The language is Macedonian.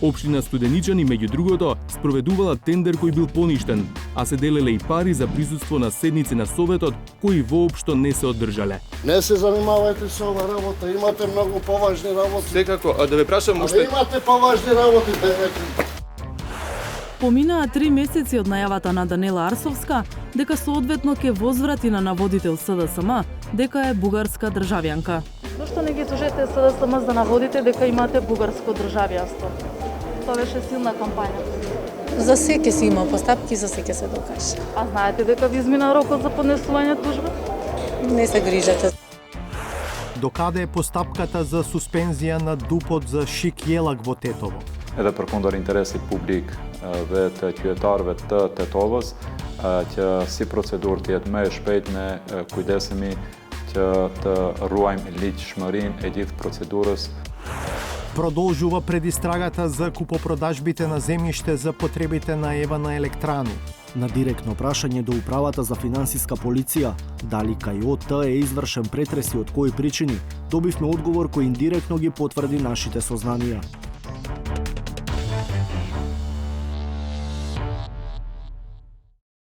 Општина Студеничани, меѓу другото, спроведувала тендер кој бил поништен, а се делеле и пари за присуство на седници на Советот, кои воопшто не се одржале. Не се занимавајте со ова работа, имате многу поважни работи. Секако, а да ве прашам уште... Имате поважни работи, Поминаа 3 месеци од најавата на Данела Арсовска дека соодветно ќе возврати на наводител СДСМ дека е бугарска државјанка. Зошто не ги тужете СДСМ за да наводите дека имате бугарско државјанство? Тоа беше силна кампања. За секе си има постапки, за секе се докаже. А знаете дека ви измина рокот за поднесување тужба? Не се грижете. Докаде е постапката за суспензија на дупот за Шик Јелак во Тетово? Edhe përkundër interesit publik dhe të qytetarëve të Tetovës, që si procedurë të jetë më e shpejtë ne kujdesemi që të ruajmë ligjshmërinë e gjithë procedurës. Продолжува предистрагата за купопродажбите на земјиште за потребите на Евана Електрани. На директно прашање до Управата за финансиска полиција, дали кај ОТ е извршен претрес и од кои причини, добивме одговор кој индиректно ги потврди нашите сознанија.